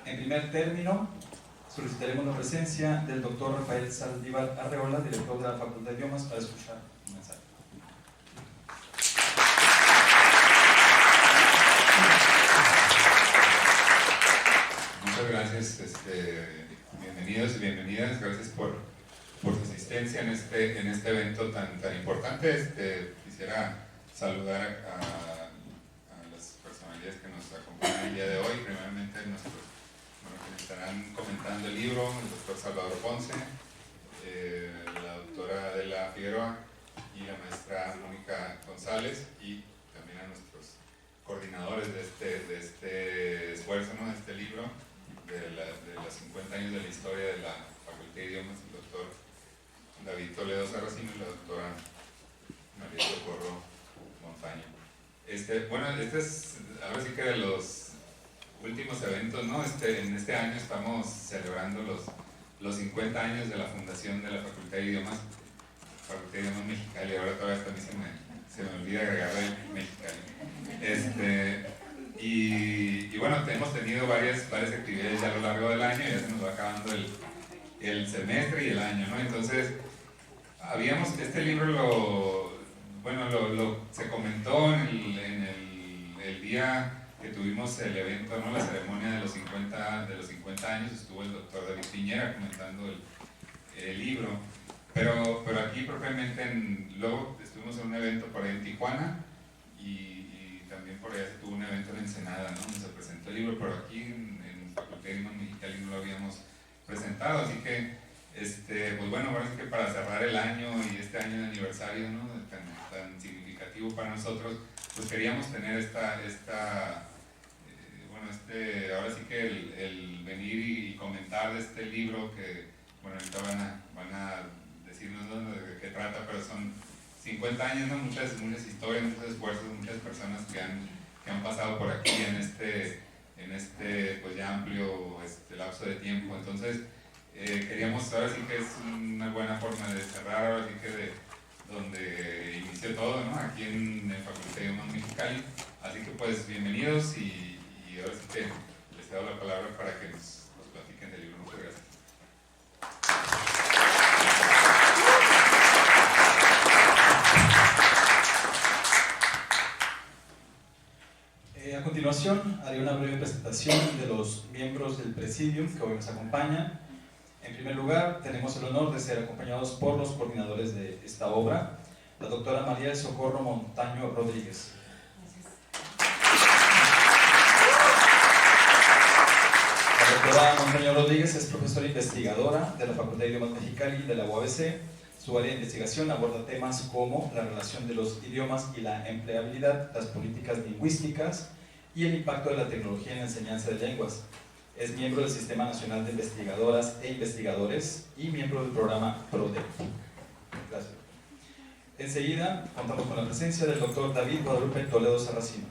En primer término, solicitaremos la presencia del doctor Rafael Saldívar Arreola, director de la Facultad de Idiomas, para escuchar un mensaje. Muchas gracias, bienvenidos y bienvenidas, gracias por su asistencia en este evento tan importante. Quisiera saludar a las personalidades que nos acompañan el día de hoy. Primeramente, quienes estarán comentando el libro, el doctor Salvador Ponce, la doctora Adela Figueroa y la maestra Mónica González, y también a nuestros coordinadores de este esfuerzo, ¿no?, de este libro, de los 50 años de la historia de la Facultad de Idiomas, el doctor David Toledo Sarracino y la doctora María Socorro Montaño. Este es ahora sí que de los últimos eventos, ¿no? En este año estamos celebrando los 50 años de la fundación de la Facultad de Idiomas, Mexicali. Ahora todavía hasta a mí se me olvida agregarle Mexicali. Y bueno, hemos tenido varias actividades ya a lo largo del año, ya se nos va acabando el semestre y el año, ¿no? Entonces, este libro se comentó en el día que tuvimos el evento, ¿no?, la ceremonia de los 50 años, estuvo el doctor David Piñera comentando el libro, pero aquí propiamente, luego estuvimos en un evento por ahí en Tijuana, y también por allá se tuvo un evento en Ensenada, ¿no?, donde se presentó el libro, pero aquí en Facultad de Idiomas Mexicali no lo habíamos presentado, así que pues bueno, ahora sí que para cerrar el año y este año de aniversario, ¿no?, tan significativo para nosotros, pues queríamos tener ahora sí que el venir y comentar de este libro que, bueno, ahorita van a decirnos, ¿no?, de qué trata, pero son 50 años, ¿no?, muchas historias, muchos esfuerzos, muchas personas que han pasado por aquí en este pues ya amplio lapso de tiempo. Entonces, queríamos, ahora sí que es una buena forma de cerrar, ahora sí que de donde inició todo, ¿no?, aquí en la Facultad de Idiomas Mexicali. Así que pues bienvenidos, y ahora sí que les doy la palabra para que nos platiquen del libro. Muchas gracias. A continuación, haré una breve presentación de los miembros del Presidium que hoy nos acompañan. En primer lugar, tenemos el honor de ser acompañados por los coordinadores de esta obra, la doctora María Socorro Montaño Rodríguez. La doctora Montaño Rodríguez es profesora investigadora de la Facultad de Idiomas Mexicali y de la UABC. Su área de investigación aborda temas como la relación de los idiomas y la empleabilidad, las políticas lingüísticas y el impacto de la tecnología en la enseñanza de lenguas. Es miembro del Sistema Nacional de Investigadoras e Investigadores y miembro del programa PRODEP. Gracias. Enseguida, contamos con la presencia del doctor David Guadalupe Toledo Sarracino.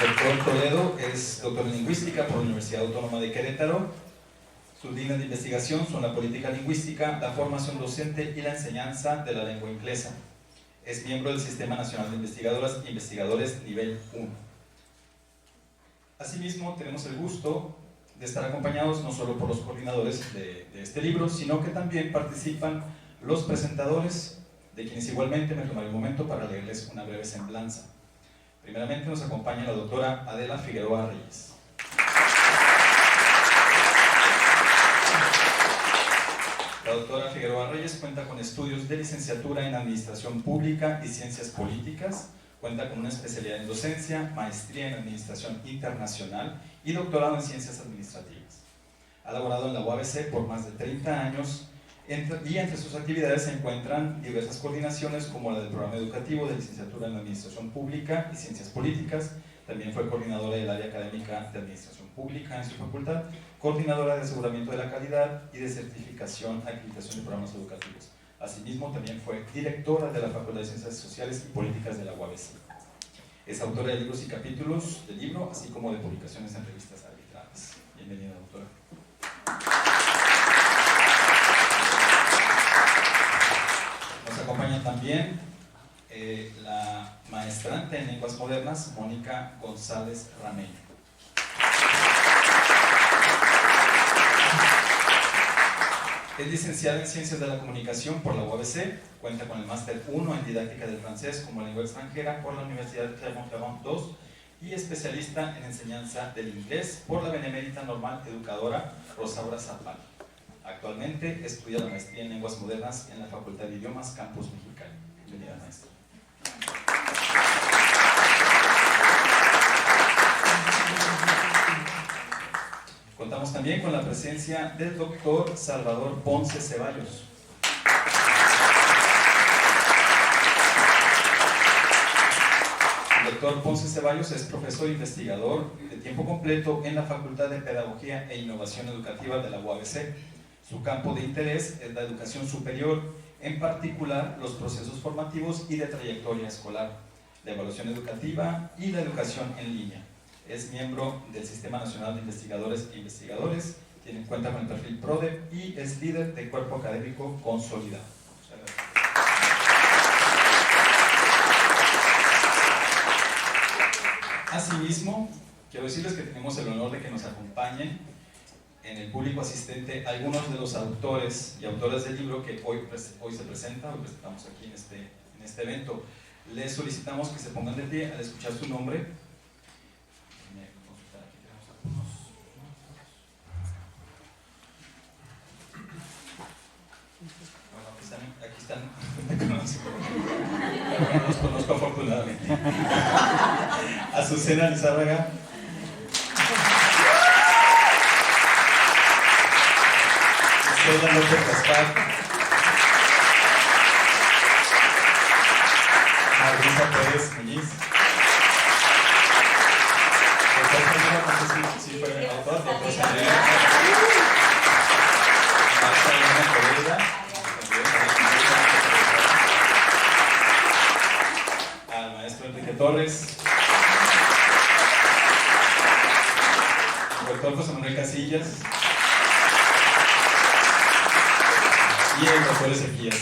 El doctor Toledo es doctor en lingüística por la Universidad Autónoma de Querétaro. Sus líneas de investigación son la política lingüística, la formación docente y la enseñanza de la lengua inglesa. Es miembro del Sistema Nacional de Investigadoras e Investigadores nivel 1. Asimismo, tenemos el gusto de estar acompañados no solo por los coordinadores de este libro, sino que también participan los presentadores, de quienes igualmente me tomaré un momento para leerles una breve semblanza. Primeramente nos acompaña la doctora Adela Figueroa Reyes. La doctora Figueroa Reyes cuenta con estudios de licenciatura en Administración Pública y Ciencias Políticas, cuenta con una especialidad en docencia, maestría en Administración Internacional y doctorado en Ciencias Administrativas. Ha laborado en la UABC por más de 30 años y entre sus actividades se encuentran diversas coordinaciones como la del programa educativo de licenciatura en Administración Pública y Ciencias Políticas. También fue coordinadora del área académica de Administración Pública en su facultad, coordinadora de aseguramiento de la calidad y de certificación, acreditación de programas educativos. Asimismo, también fue directora de la Facultad de Ciencias Sociales y Políticas de la UABC. Es autora de libros y capítulos del libro, así como de publicaciones en revistas arbitrales. Bienvenida, doctora. Nos acompaña también la maestra maestrante en lenguas modernas, Mónica González Rameño. Es licenciada en Ciencias de la Comunicación por la UABC, cuenta con el Máster 1 en Didáctica del Francés como Lengua Extranjera por la Universidad de Clermont-Ferrand II y especialista en Enseñanza del Inglés por la Benemérita Normal Educadora Rosaura Zapal. Actualmente estudia la maestría en Lenguas Modernas en la Facultad de Idiomas Campus Mexicali. Bienvenida, maestra. Contamos también con la presencia del doctor Salvador Ponce Ceballos. El doctor Ponce Ceballos es profesor investigador de tiempo completo en la Facultad de Pedagogía e Innovación Educativa de la UABC. Su campo de interés es la educación superior, en particular los procesos formativos y de trayectoria escolar, la evaluación educativa y la educación en línea. Es miembro del Sistema Nacional de Investigadores e Investigadores, tiene en cuenta con el perfil PRODEP y es líder de cuerpo académico consolidado. Muchas gracias. Asimismo, quiero decirles que tenemos el honor de que nos acompañen en el público asistente algunos de los autores y autoras del libro que hoy se presenta, hoy presentamos aquí en este evento. Les solicitamos que se pongan de pie al escuchar su nombre. Aquí están, no los conozco afortunadamente. Azucena Lizárraga, Estela López Gaspar, Marisa Pérez Muñiz, no sé si fue el autor, doctor Sandrina, Marta Elena Correa, al maestro Enrique Torres, el doctor José Manuel Casillas y el doctor Ezequías.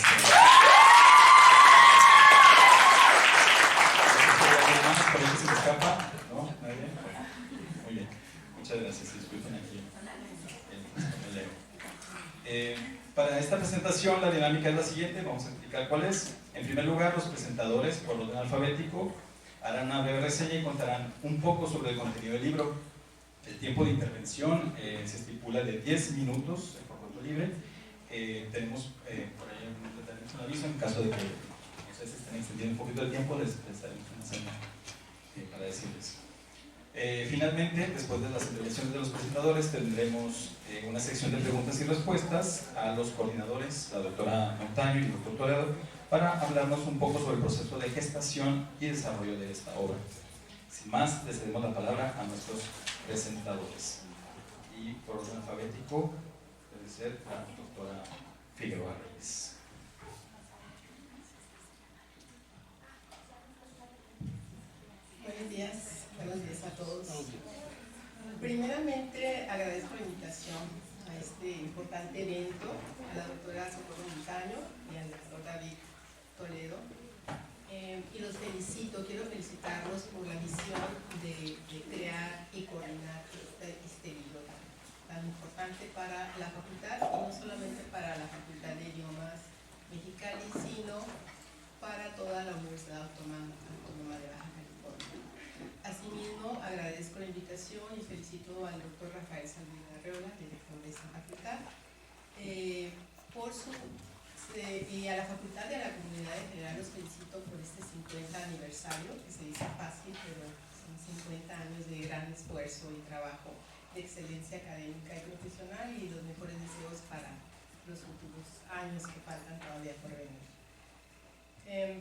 ¿Por ahí que se me escapa? ¿No? ¿Nadie? Muy bien. Muchas gracias. Disculpen aquí el leo. Para esta presentación la dinámica es la siguiente. Vamos a explicar cuál es. En primer lugar, los presentadores, por orden alfabético, harán una breve reseña y contarán un poco sobre el contenido del libro. El tiempo de intervención se estipula de 10 minutos por voto libre. Tenemos por ahí un aviso en caso de que ustedes estén extendiendo un poquito el tiempo, les daremos una señal para decirles. Finalmente, después de las intervenciones de los presentadores, tendremos una sección de preguntas y respuestas a los coordinadores, la doctora Montaño y el doctor Toledo, para hablarnos un poco sobre el proceso de gestación y desarrollo de esta obra. Sin más, les cedemos la palabra a nuestros presentadores. Y por orden alfabético, debe ser la doctora Figueroa Reyes. Buenos días a todos. Primeramente agradezco la invitación a este importante evento, a la doctora Socorro Montaño y al doctor David Toledo. Y los felicito, quiero felicitarlos por la misión de crear y coordinar este libro tan importante para la facultad, y no solamente para la Facultad de Idiomas Mexicali, sino para toda la Universidad Autónoma de Baja California. Asimismo, agradezco la invitación y felicito al doctor Rafael Saldívar Arreola, director de esta facultad, y a la facultad y a la comunidad en general los felicito por este 50 aniversario, que se dice fácil, pero son 50 años de gran esfuerzo y trabajo, de excelencia académica y profesional, y los mejores deseos para los futuros años que faltan todavía por venir.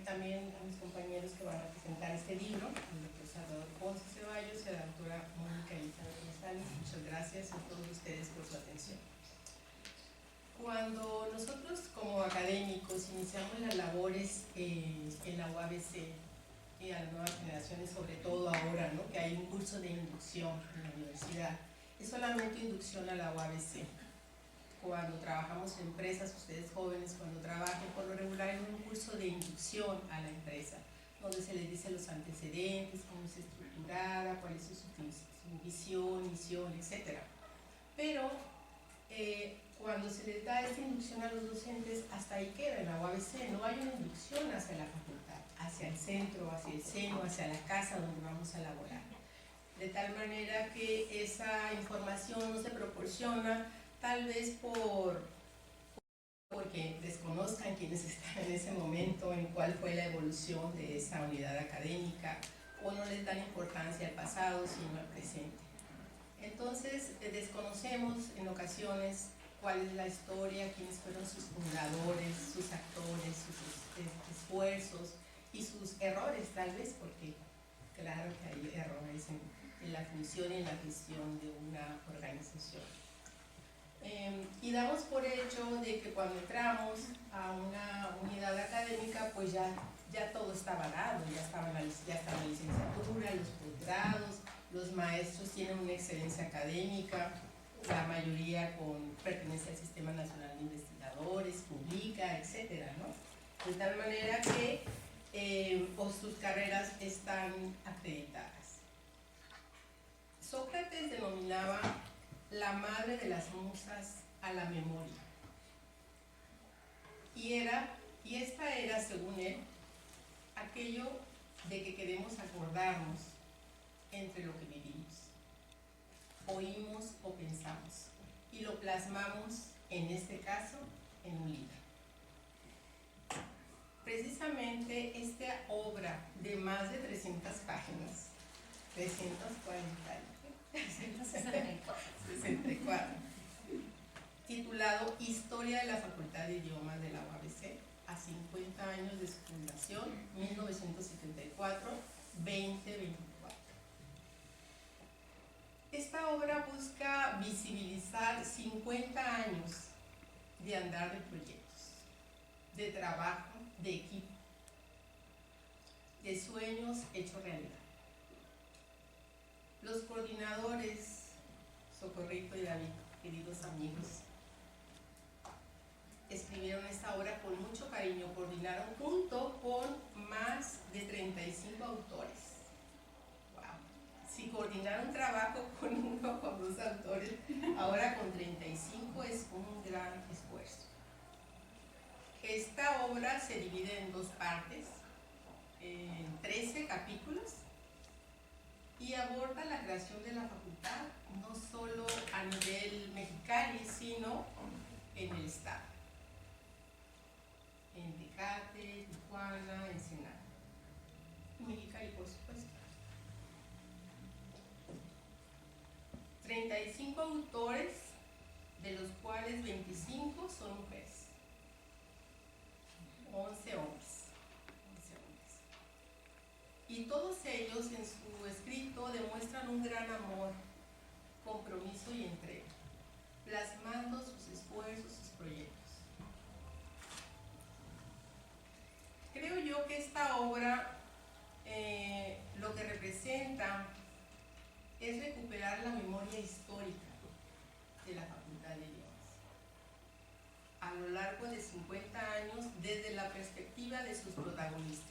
También a mis compañeros que van a presentar este libro, el doctor Salvador Ponce Ceballos y la doctora Mónica González. Muchas gracias a todos ustedes por su atención. Cuando nosotros como académicos iniciamos las labores en la UABC y a las nuevas generaciones, sobre todo ahora, ¿no?, que hay un curso de inducción en la universidad, es solamente inducción a la UABC. Cuando trabajamos en empresas, ustedes jóvenes cuando trabajen, por lo regular es un curso de inducción a la empresa. donde se les dice los antecedentes, cómo es estructurada, cuál es su visión, misión, etc. Pero cuando se les da esta inducción a los docentes, hasta ahí queda en la UABC, no hay una inducción hacia la facultad, hacia el centro, hacia el seno, hacia la casa donde vamos a laborar. De tal manera que esa información no se proporciona, tal vez porque desconozcan quienes están en ese momento en cuál fue la evolución de esa unidad académica, o no les dan importancia al pasado sino al presente. Entonces desconocemos en ocasiones cuál es la historia, quiénes fueron sus fundadores, sus actores, sus esfuerzos y sus errores tal vez, porque claro que hay errores en la función y en la gestión de una organización. Y damos por hecho de que cuando entramos a una unidad académica, pues ya todo estaba dado, ya estaba la licenciatura, los posgrados, los maestros tienen una excelencia académica, la mayoría pertenece al Sistema Nacional de Investigadores, publica, etc., ¿no? De tal manera que sus carreras están acreditadas. Sócrates denominaba la madre de las musas a la memoria. Y esta era, según él, aquello de que queremos acordarnos entre lo que vivimos, oímos o pensamos, y lo plasmamos, en este caso, en un libro. Precisamente esta obra de más de 300 páginas, 364, titulado Historia de la Facultad de Idiomas de la UABC, a 50 años de su fundación, 1974-2024. Esta obra busca visibilizar 50 años de andar de proyectos, de trabajo, de equipo, de sueños hechos realidad. Los coordinadores, Socorrito y David, queridos amigos, escribieron esta obra con mucho cariño, coordinaron junto con más de 35 autores. Wow. Si coordinar un trabajo con uno, con dos autores, ahora con 35 es un gran esfuerzo. Esta obra se divide en dos partes, en 13 capítulos, y aborda la creación de la facultad, no solo a nivel Mexicali, sino en el estado. En Tecate, Tijuana, Ensenada. Mexicali, por supuesto. 35 autores, de los cuales 25 son mujeres. 11 hombres. Y todos ellos en su escrito demuestran un gran amor, compromiso y entrega, plasmando sus esfuerzos, sus proyectos. Creo yo que esta obra lo que representa es recuperar la memoria histórica de la Facultad de Idiomas a lo largo de 50 años desde la perspectiva de sus protagonistas.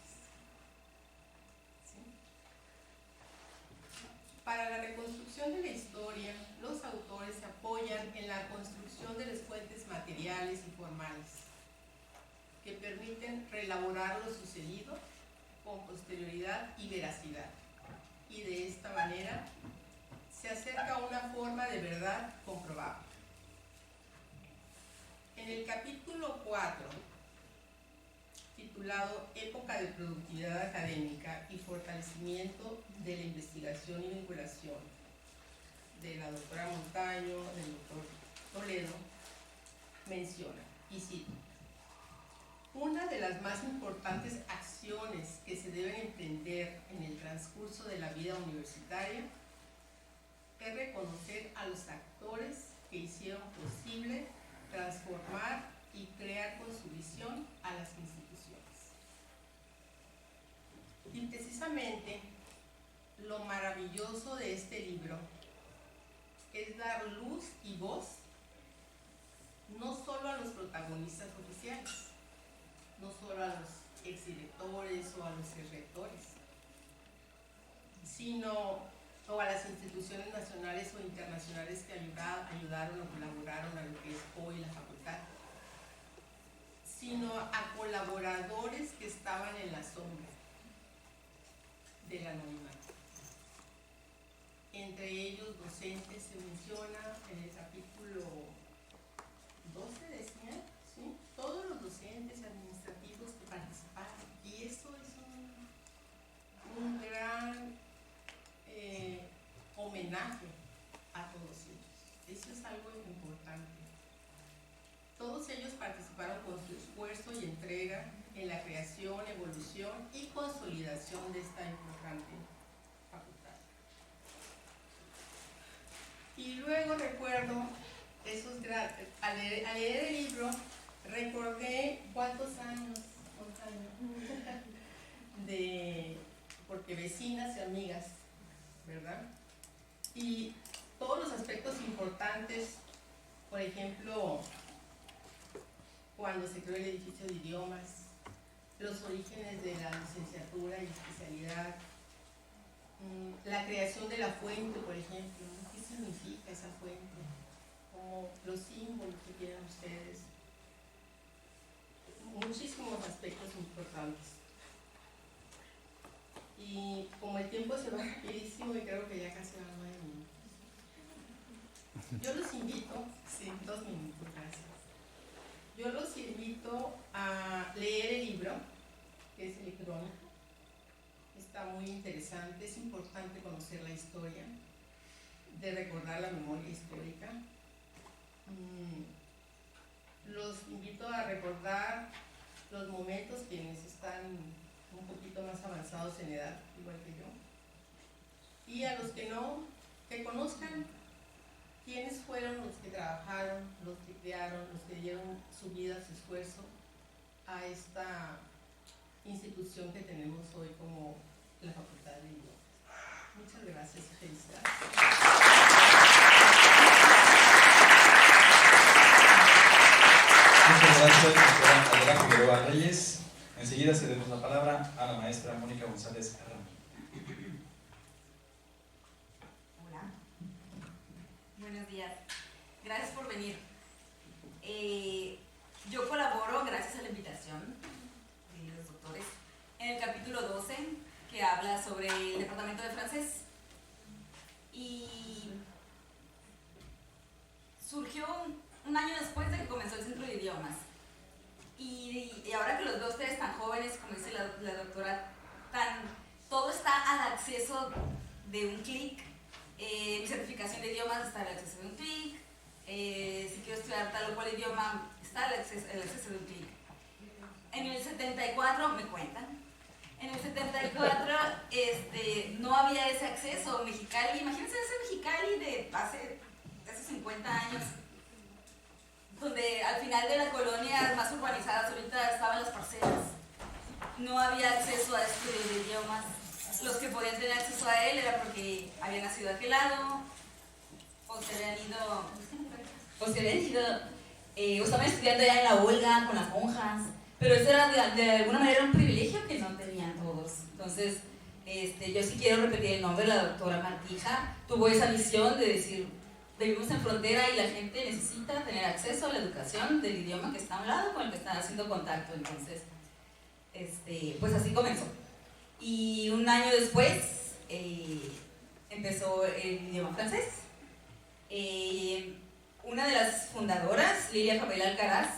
Para la reconstrucción de la historia, los autores se apoyan en la construcción de las fuentes materiales y formales que permiten reelaborar lo sucedido con posterioridad y veracidad. Y de esta manera se acerca a una forma de verdad comprobable. En el capítulo 4, titulado Época de Productividad Académica y Fortalecimiento de la Investigación y Vinculación, de la doctora Montaño, del doctor Toledo, menciona, y cito: una de las más importantes acciones que se deben emprender en el transcurso de la vida universitaria es reconocer a los actores que hicieron posible transformar y crear con su visión a las instituciones. Y precisamente lo maravilloso de este libro es dar luz y voz no solo a los protagonistas oficiales, no solo a los exdirectores o a los exrectores, o a las instituciones nacionales o internacionales que ayudaron o colaboraron a lo que es hoy la facultad, sino a colaboradores que estaban en la sombra del anonimato. Entre ellos docentes, se menciona en el capítulo 12, decía, ¿sí? Todos los docentes administrativos que participaron, y eso es un gran homenaje a todos ellos. Eso es algo importante. Todos ellos participaron con su esfuerzo y entrega en la creación, evolución y consolidación de esta importante facultad. Y luego recuerdo al leer el libro, recordé cuántos años, porque vecinas y amigas, ¿verdad? Y todos los aspectos importantes, por ejemplo, cuando se creó el edificio de idiomas, los orígenes de la licenciatura y especialidad, la creación de la fuente, por ejemplo, ¿qué significa esa fuente? Como los símbolos que tienen ustedes, muchísimos aspectos importantes. Y como el tiempo se va rapidísimo y creo que ya casi van 9 minutos, yo los invito, sí, 2 minutos, gracias. Yo los invito a leer el libro, que es electrónico. Está muy interesante, es importante conocer la historia, de recordar la memoria histórica. Los invito a recordar los momentos, quienes están un poquito más avanzados en edad, igual que yo, y a los que no, que conozcan quiénes fueron los que trabajaron, los que crearon, los que dieron su vida, su esfuerzo a esta institución que tenemos hoy como la Facultad de Idiomas. Muchas gracias y felicidades. Muchas gracias, doctora Adela Figueroa Reyes. Enseguida cedemos la palabra a la maestra Mónica González Ramos. Hola, buenos días. Gracias por venir. Yo colaboro, gracias a la invitación de los doctores, en el capítulo 12, que habla sobre el departamento de francés. Y surgió un año después de que comenzó el centro de idiomas. Y ahora que los veo a ustedes tan jóvenes, como dice la doctora, todo está al acceso de un clic. Mi certificación de idiomas está al acceso de un clic. Si quiero estudiar tal o cual idioma, está al acceso de un clic. En el 74, me cuentan, en el 74 no había ese acceso. Mexicali, imagínense ese Mexicali de hace 50 años, donde al final de las colonias más urbanizadas ahorita estaban las parcelas. No había acceso a estudios de idiomas. Los que podían tener acceso a él era porque habían nacido a aquel lado, o estaban estudiando ya en la Olga con las monjas, pero eso era de alguna manera un privilegio que no tenían todos. Entonces, yo sí quiero repetir el nombre. La doctora Martija tuvo esa misión de decir: vivimos en frontera y la gente necesita tener acceso a la educación del idioma que está a un lado con el que está haciendo contacto. Entonces, pues así comenzó. Y un año después empezó el idioma francés. Una de las fundadoras, Lilia Fabela Alcaraz,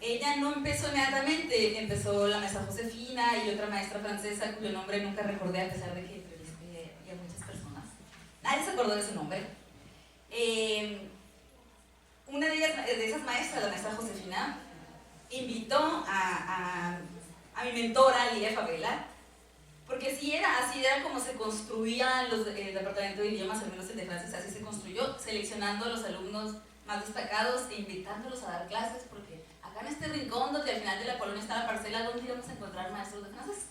ella no empezó inmediatamente, empezó la maestra Josefina y otra maestra francesa cuyo nombre nunca recordé, a pesar de que entrevisté a muchas personas. Nadie se acordó de su nombre. Una de esas maestras, la maestra Josefina, invitó a mi mentora, Lilia Fabela, porque así era como se construía el departamento de idiomas, al menos el de francés, así se construyó, seleccionando a los alumnos más destacados e invitándolos a dar clases, porque acá en este rincón donde al final de la colonia está la parcela, ¿dónde íbamos a encontrar maestros de francés?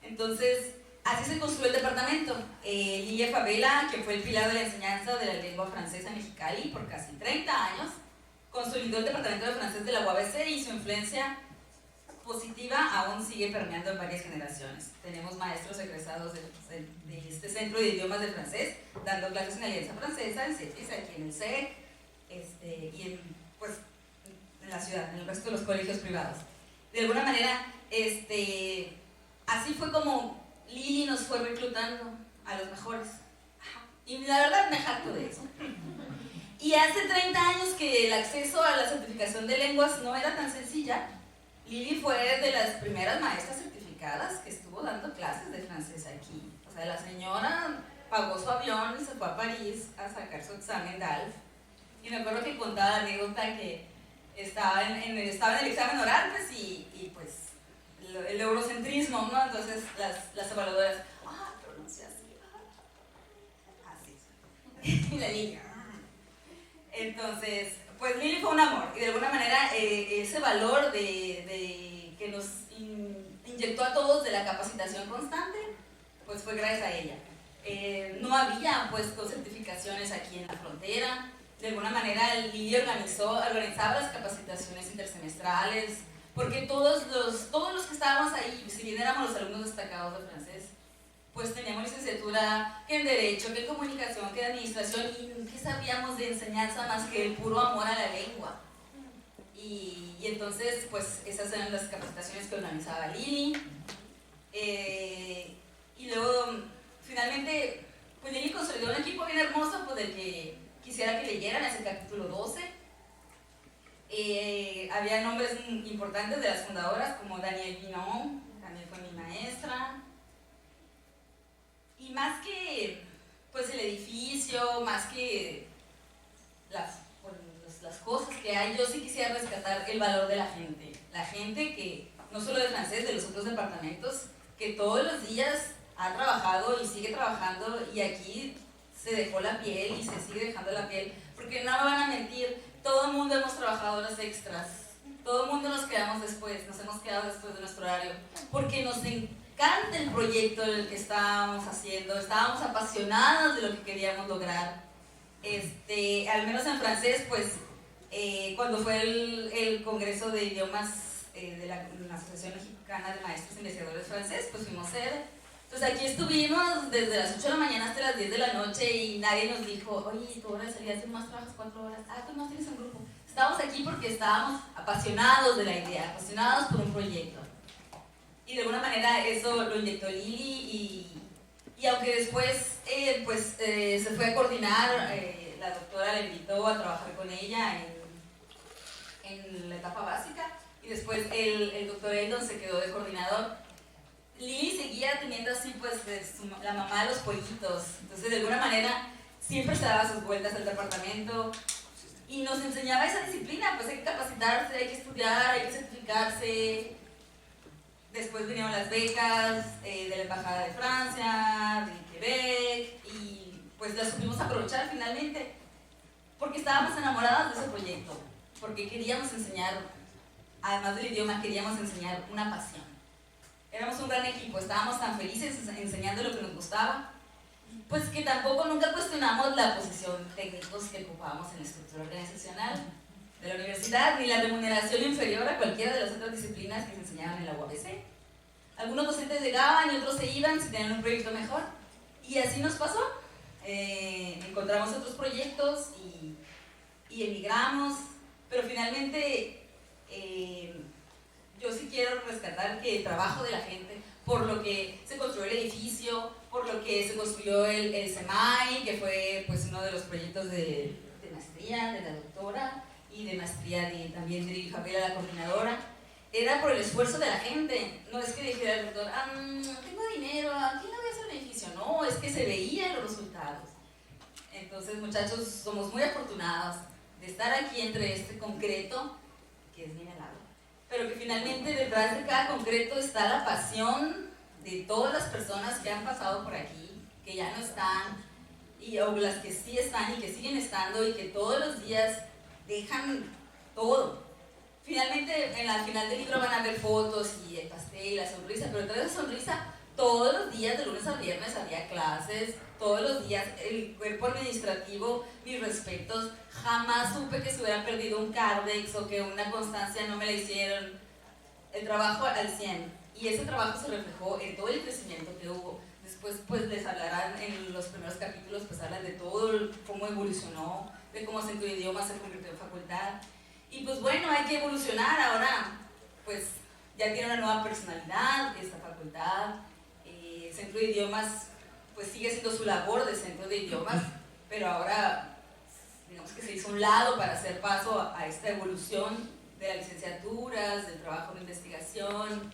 Entonces, así se construyó el departamento. Lilia Fabela, que fue el pilar de la enseñanza de la lengua francesa en Mexicali por casi 30 años, consolidó el departamento de francés de la UABC y su influencia positiva aún sigue permeando en varias generaciones. Tenemos maestros egresados de este Centro de Idiomas de Francés, dando clases en Alianza Francesa, en CETIS, aquí en el CEC, y en la ciudad, en el resto de los colegios privados. De alguna manera, así fue como Lili nos fue reclutando a los mejores. Y la verdad me jacto de eso. Y hace 30 años que el acceso a la certificación de lenguas no era tan sencilla. Lili fue de las primeras maestras certificadas que estuvo dando clases de francés aquí. O sea, la señora pagó su avión y se fue a París a sacar su examen DALF. Y me acuerdo que contaba la anécdota que estaba en el examen oral, pues, y pues el eurocentrismo, ¿no? Entonces las evaluadoras, pronuncia así. Y la niña. Entonces, pues Lili fue un amor, y de alguna manera ese valor que nos inyectó a todos de la capacitación constante, pues fue gracias a ella. No había pues certificaciones aquí en la frontera. De alguna manera Lili organizaba las capacitaciones intersemestrales, porque todos los que estábamos ahí, si bien éramos los alumnos destacados de francés, pues teníamos licenciatura que en Derecho, que en Comunicación, que en Administración, y ¿qué sabíamos de enseñanza más que el puro amor a la lengua? Y entonces, pues esas eran las capacitaciones que organizaba Lili. Y luego, finalmente, pues Lili consolidó un equipo bien hermoso, pues del que quisiera que leyeran ese capítulo 12. Había nombres importantes de las fundadoras, como Daniel Pinon, también fue mi maestra. Y más que pues el edificio, más que las cosas que hay, yo sí quisiera rescatar el valor de la gente. La gente que, no solo de francés, de los otros departamentos, que todos los días ha trabajado y sigue trabajando, y aquí se dejó la piel y se sigue dejando la piel, porque no me van a mentir, todo el mundo hemos trabajado horas extras, todo el mundo nos quedamos después, nos hemos quedado después de nuestro horario, porque nos encanta el proyecto en el que estábamos haciendo, estábamos apasionados de lo que queríamos lograr. Al menos en francés, pues cuando fue el Congreso de Idiomas de la Asociación Mexicana de Maestros Investigadores Francés, pues fuimos sede. Entonces aquí estuvimos desde las 8 de la mañana hasta las 10 de la noche y nadie nos dijo, oye, tu hora de salida, ¿tú más trabajas 4 horas? Tú más tienes un grupo. Estábamos aquí porque estábamos apasionados de la idea, apasionados por un proyecto. Y de alguna manera eso lo inyectó Lili, y aunque después se fue a coordinar, la doctora le invitó a trabajar con ella en la etapa básica, y después el doctor Eldon se quedó de coordinador. Lili seguía teniendo así pues la mamá de los pollitos, entonces de alguna manera siempre se daba sus vueltas al departamento y nos enseñaba esa disciplina, pues hay que capacitarse, hay que estudiar, hay que certificarse. Después vinieron las becas de la Embajada de Francia, de Quebec, y pues las supimos aprovechar finalmente, porque estábamos enamoradas de ese proyecto, porque queríamos enseñar, además del idioma, queríamos enseñar una pasión. Éramos un gran equipo, estábamos tan felices enseñando lo que nos gustaba, pues que tampoco nunca cuestionamos la posición técnicos que ocupábamos en la estructura organizacional de la universidad, ni la remuneración inferior a cualquiera de las otras disciplinas que se enseñaban en la UABC. Algunos docentes llegaban y otros se iban si tenían un proyecto mejor, y así nos pasó. Encontramos otros proyectos y emigramos, pero finalmente yo sí quiero rescatar que el trabajo de la gente, por lo que se construyó el edificio, por lo que se construyó el SEMAI, que fue pues uno de los proyectos de maestría de la doctora, y de maestría también de Lili Favela, la coordinadora, era por el esfuerzo de la gente. No es que dijera el doctor, tengo dinero, aquí no voy a hacer un edificio. No, es que se veían los resultados. Entonces, muchachos, somos muy afortunados de estar aquí entre este concreto, que es bien helado, pero que finalmente detrás de cada concreto está la pasión de todas las personas que han pasado por aquí, que ya no están, o las que sí están y que siguen estando, y que todos los días dejan todo. Finalmente, al final del libro van a ver fotos y el pastel y la sonrisa, pero toda esa sonrisa, todos los días, de lunes a viernes, había clases, todos los días, el cuerpo administrativo, mis respetos, jamás supe que se hubiera perdido un Cardex o que una constancia no me la hicieron. el trabajo al 100, y ese trabajo se reflejó en todo el crecimiento que hubo. Después pues les hablarán en los primeros capítulos, pues hablan de todo, cómo evolucionó, de cómo Centro de Idiomas se convirtió en facultad. Y pues bueno, hay que evolucionar ahora, pues ya tiene una nueva personalidad esta facultad. Centro de Idiomas pues sigue haciendo su labor de Centro de Idiomas, pero ahora digamos que se hizo a un lado para hacer paso a esta evolución de las licenciaturas, del trabajo de investigación.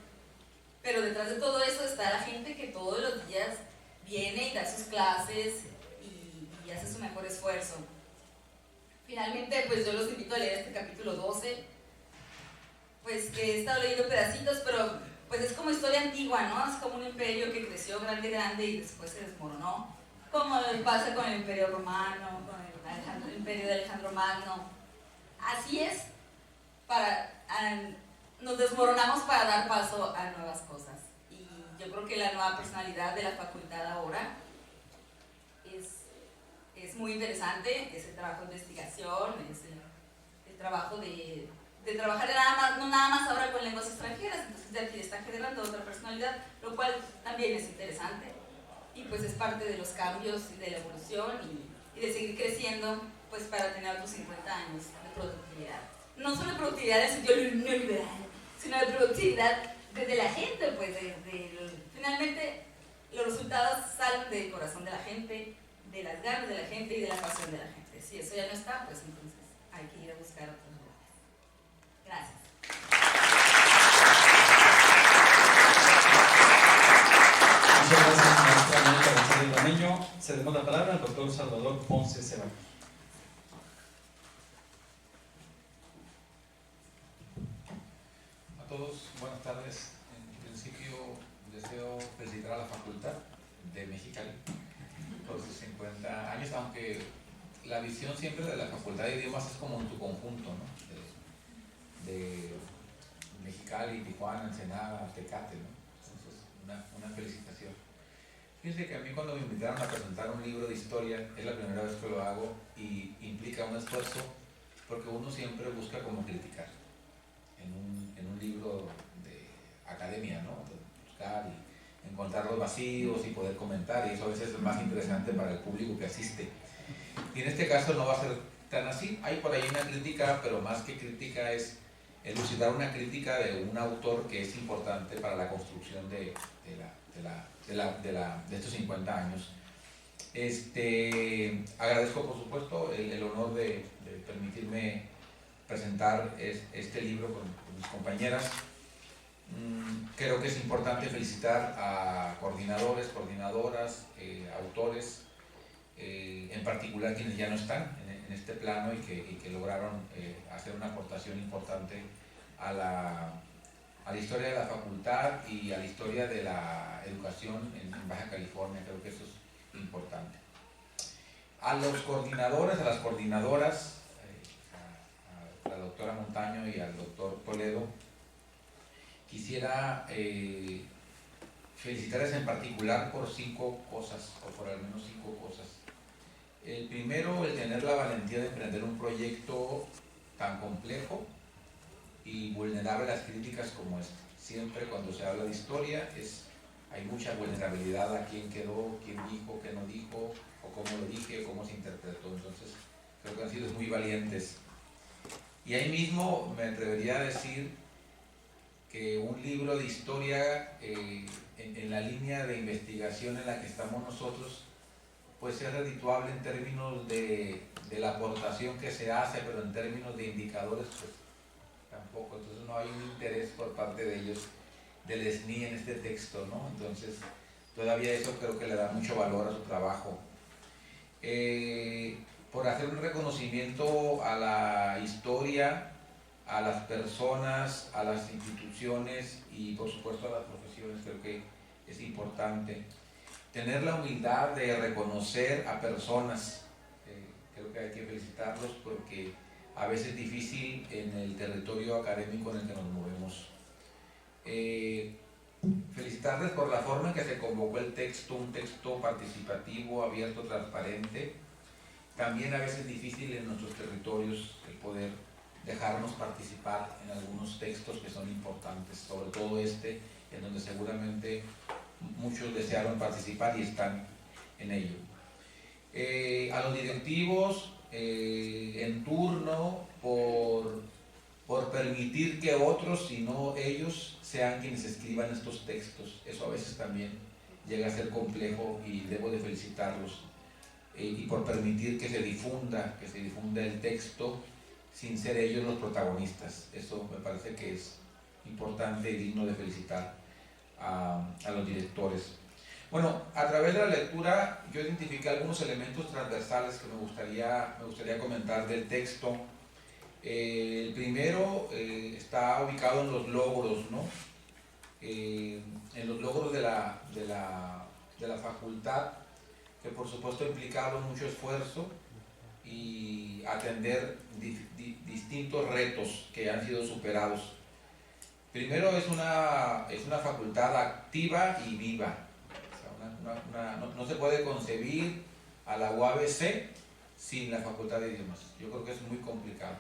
Pero detrás de todo eso está la gente que todos los días viene y da sus clases y hace su mejor esfuerzo. Finalmente, pues yo los invito a leer este capítulo 12, pues que he estado leyendo pedacitos, pero pues es como historia antigua, ¿no? Es como un imperio que creció grande y después se desmoronó, como pasa con el imperio romano, con el imperio de Alejandro Magno. Así es, nos desmoronamos para dar paso a nuevas cosas. Y yo creo que la nueva personalidad de la facultad ahora es muy interesante, es el trabajo de investigación, es el trabajo de trabajar no nada más ahora con lenguas extranjeras, entonces de aquí está generando otra personalidad, lo cual también es interesante y pues es parte de los cambios y de la evolución y de seguir creciendo pues para tener otros 50 años de productividad. No solo de productividad en el sentido neoliberal, sino de productividad desde la gente, pues finalmente los resultados salen del corazón de la gente, de las ganas de la gente y de la pasión de la gente. Si eso ya no está, pues entonces hay que ir a buscar otros lugares. Gracias. Muchas gracias, maestra Mónica González Rameño. Cedemos la palabra al doctor Salvador Ponce Ceballos. A todos, buenas tardes. En principio deseo felicitar a la Facultad de Mexicali por sus 50 años, aunque la visión siempre de la Facultad de Idiomas es como en su conjunto, ¿no? De Mexicali, Tijuana, Ensenada, Tecate, ¿no? Entonces, una felicitación. Fíjense que a mí cuando me invitaron a presentar un libro de historia, es la primera vez que lo hago y implica un esfuerzo porque uno siempre busca como criticar en un libro de academia, ¿no? De buscar y encontrar los vacíos y poder comentar, y eso a veces es más interesante para el público que asiste. Y en este caso no va a ser tan así. Hay por ahí una crítica, pero más que crítica es elucidar una crítica de un autor que es importante para la construcción de estos 50 años. Agradezco por supuesto el honor de permitirme presentar este libro con mis compañeras. Creo que es importante felicitar a coordinadores, coordinadoras, autores, en particular quienes ya no están en este plano y que lograron hacer una aportación importante a la historia de la facultad y a la historia de la educación en Baja California. Creo que eso es importante. A los coordinadores, a las coordinadoras, a la doctora Montaño y al doctor Toledo, quisiera felicitarles en particular por 5 cosas, o por al menos 5 cosas. El primero, el tener la valentía de emprender un proyecto tan complejo y vulnerable a las críticas como este. Siempre cuando se habla de historia hay mucha vulnerabilidad a quién quedó, quién dijo, qué no dijo, o cómo lo dije, o cómo se interpretó. Entonces creo que han sido muy valientes. Y ahí mismo me atrevería a decir que un libro de historia en la línea de investigación en la que estamos nosotros pues es redituable en términos de la aportación que se hace, pero en términos de indicadores pues tampoco. Entonces no hay un interés por parte de ellos del SNI en este texto, ¿no? Entonces todavía eso creo que le da mucho valor a su trabajo. Por hacer un reconocimiento a la historia, a las personas, a las instituciones y por supuesto a las profesiones, creo que es importante. Tener la humildad de reconocer a personas, creo que hay que felicitarlos porque a veces es difícil en el territorio académico en el que nos movemos. Felicitarles por la forma en que se convocó el texto, un texto participativo, abierto, transparente. También a veces difícil en nuestros territorios el poder dejarnos participar en algunos textos que son importantes, sobre todo este, en donde seguramente muchos desearon participar y están en ello. A los directivos en turno por permitir que otros, y no ellos, sean quienes escriban estos textos. Eso a veces también llega a ser complejo y debo de felicitarlos. Y por permitir que se difunda el texto sin ser ellos los protagonistas. Eso me parece que es importante y digno de felicitar a los directores. Bueno, a través de la lectura yo identifiqué algunos elementos transversales que me gustaría comentar del texto. El primero está ubicado en los logros, ¿no? En los logros de la facultad, que por supuesto implicaron mucho esfuerzo y atender distintos retos que han sido superados. Primero, es una facultad activa y viva. O sea, no se puede concebir a la UABC sin la Facultad de Idiomas. Yo creo que es muy complicado.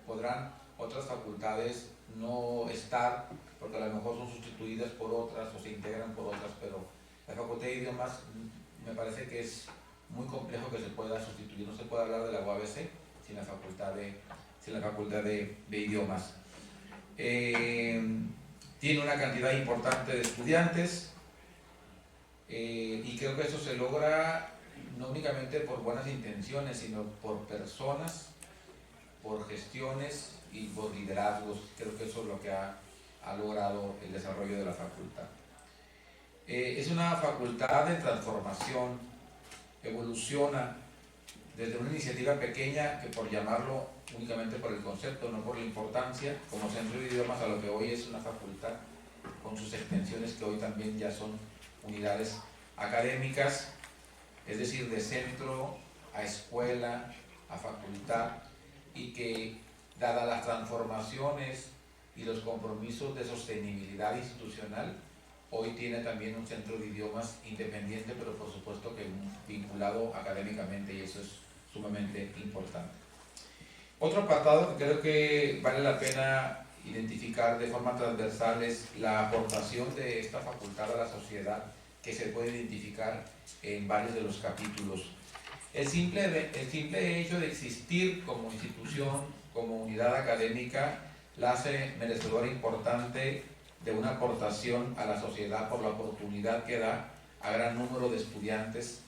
Podrán otras facultades no estar, porque a lo mejor son sustituidas por otras o se integran por otras, pero la Facultad de Idiomas me parece que es muy complejo que se pueda sustituir. No se puede hablar de la UABC sin la Facultad de Idiomas. Tiene una cantidad importante de estudiantes y creo que eso se logra no únicamente por buenas intenciones, sino por personas, por gestiones y por liderazgos. Creo que eso es lo que ha logrado el desarrollo de la facultad. Es una facultad de transformación, evoluciona desde una iniciativa pequeña, que por llamarlo únicamente por el concepto, no por la importancia, como centro de idiomas, a lo que hoy es una facultad con sus extensiones que hoy también ya son unidades académicas, es decir, de centro a escuela, a facultad, y que dadas las transformaciones y los compromisos de sostenibilidad institucional, hoy tiene también un centro de idiomas independiente, pero por supuesto que vinculado académicamente, y eso es sumamente importante. Otro apartado que creo que vale la pena identificar de forma transversal es la aportación de esta facultad a la sociedad, que se puede identificar en varios de los capítulos. El simple hecho de existir como institución, como unidad académica, la hace merecedora importante de una aportación a la sociedad por la oportunidad que da a gran número de estudiantes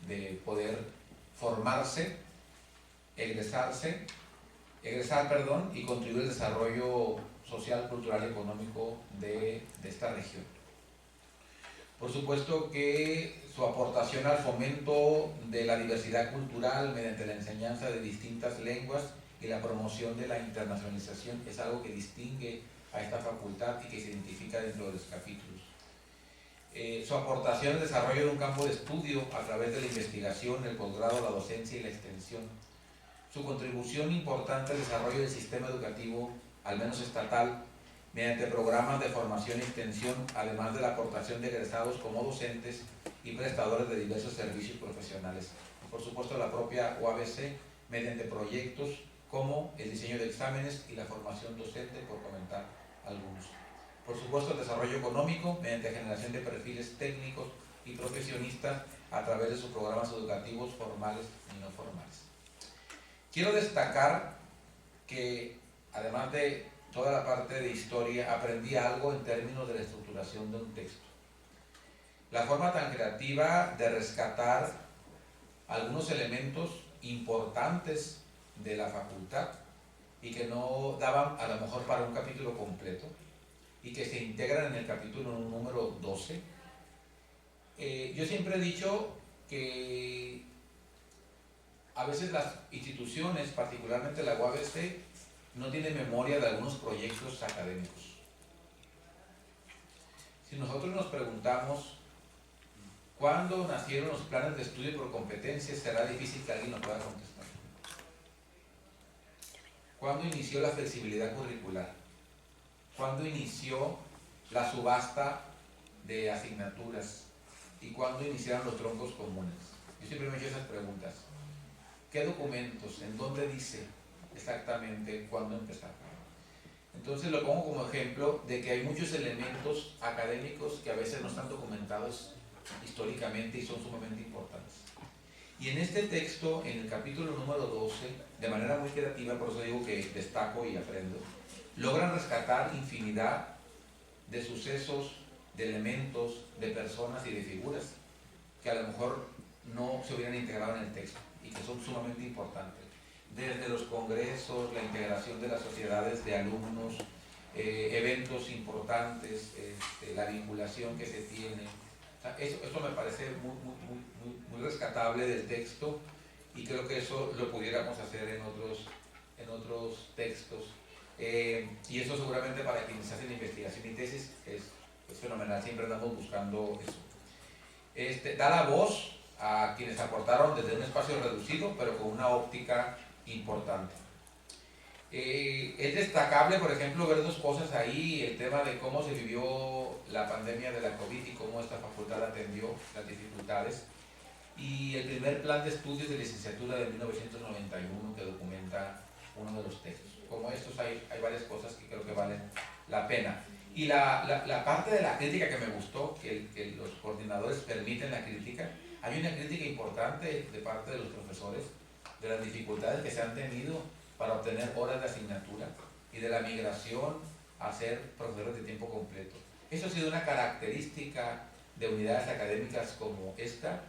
de poder formarse, egresar y contribuir al desarrollo social, cultural y económico de esta región. Por supuesto que su aportación al fomento de la diversidad cultural mediante la enseñanza de distintas lenguas y la promoción de la internacionalización es algo que distingue a esta facultad y que se identifica dentro de los capítulos. Su aportación al desarrollo de un campo de estudio a través de la investigación, el posgrado, la docencia y la extensión. Su contribución importante al desarrollo del sistema educativo, al menos estatal, mediante programas de formación y extensión, además de la aportación de egresados como docentes y prestadores de diversos servicios profesionales. Por supuesto, la propia UABC, mediante proyectos como el diseño de exámenes y la formación docente, por comentar algunos. Por supuesto, el desarrollo económico, mediante generación de perfiles técnicos y profesionistas a través de sus programas educativos formales y no formales. Quiero destacar que, además de toda la parte de historia, aprendí algo en términos de la estructuración de un texto. La forma tan creativa de rescatar algunos elementos importantes de la facultad y que no daban a lo mejor para un capítulo completo y que se integran en el capítulo número 12. Yo siempre he dicho que a veces las instituciones, particularmente la UABC, no tiene memoria de algunos proyectos académicos. Si nosotros nos preguntamos cuándo nacieron los planes de estudio por competencias, será difícil que alguien nos pueda contestar. ¿Cuándo inició la flexibilidad curricular? ¿Cuándo inició la subasta de asignaturas? ¿Y cuándo iniciaron los troncos comunes? Yo siempre me he hecho esas preguntas. ¿Qué documentos? ¿En dónde dice? exactamente cuándo empezar. Entonces lo pongo como ejemplo de que hay muchos elementos académicos que a veces no están documentados históricamente y son sumamente importantes. Y en este texto, en el capítulo número 12, de manera muy creativa, por eso digo que destaco y aprendo, logran rescatar infinidad de sucesos, de elementos, de personas y de figuras que a lo mejor no se hubieran integrado en el texto y que son sumamente importantes. Desde los congresos, la integración de las sociedades de alumnos, eventos importantes, la vinculación que se tiene. O sea, eso me parece muy rescatable del texto y creo que eso lo pudiéramos hacer en otros textos. Y eso seguramente para quienes hacen investigación y tesis es fenomenal, siempre andamos buscando eso. Da la voz a quienes aportaron desde un espacio reducido, pero con una óptica importante. Es destacable, por ejemplo, ver dos cosas ahí, el tema de cómo se vivió la pandemia de la COVID y cómo esta facultad atendió las dificultades, y el primer plan de estudios de licenciatura de 1991 que documenta uno de los textos. Como estos hay varias cosas que creo que valen la pena. Y la parte de la crítica que me gustó, que los coordinadores permiten la crítica, hay una crítica importante de parte de los profesores de las dificultades que se han tenido para obtener horas de asignatura y de la migración a ser profesores de tiempo completo. Eso ha sido una característica de unidades académicas como esta,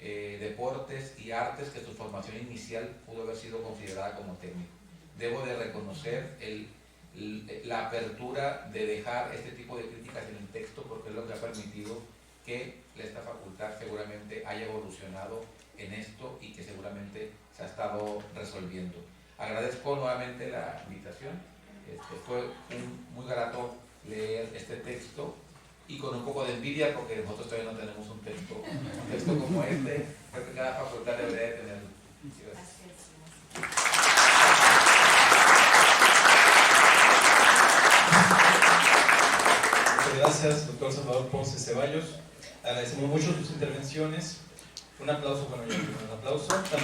deportes y artes, que su formación inicial pudo haber sido considerada como técnico. Debo de reconocer la apertura de dejar este tipo de críticas en el texto, porque es lo que ha permitido que esta facultad seguramente haya evolucionado en esto y que seguramente se ha estado resolviendo. Agradezco nuevamente la invitación. Fue muy grato leer este texto y con un poco de envidia porque nosotros todavía no tenemos un texto como este. Creo que cada facultad debería de tenerlo. Muchas gracias, doctor Salvador Ponce Ceballos. Agradecemos mucho sus intervenciones. Un aplauso, bueno, yo un aplauso. Porque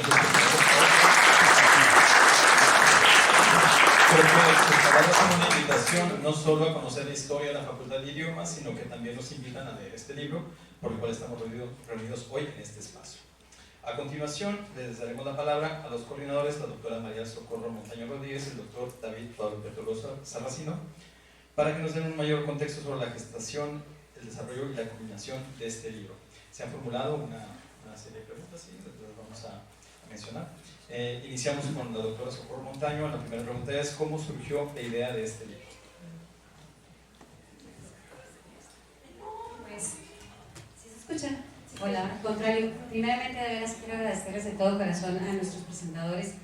sus palabras son una invitación no solo a conocer la historia de la Facultad de Idiomas, sino que también nos invitan a leer este libro, por el cual estamos reunidos hoy en este espacio. A continuación, les daremos la palabra a los coordinadores, la doctora María Socorro Montaño Rodríguez y el doctor David Pablo Bertoloso Sarracino, para que nos den un mayor contexto sobre la gestación, el desarrollo y la culminación de este libro. Se han formulado una serie de preguntas y las vamos a mencionar. Iniciamos con la doctora Socorro Montaño. La primera pregunta es: ¿cómo surgió la idea de este libro? Pues, ¿sí se escucha? Hola, al contrario, primeramente de veras quiero agradecerles de todo corazón a nuestros presentadores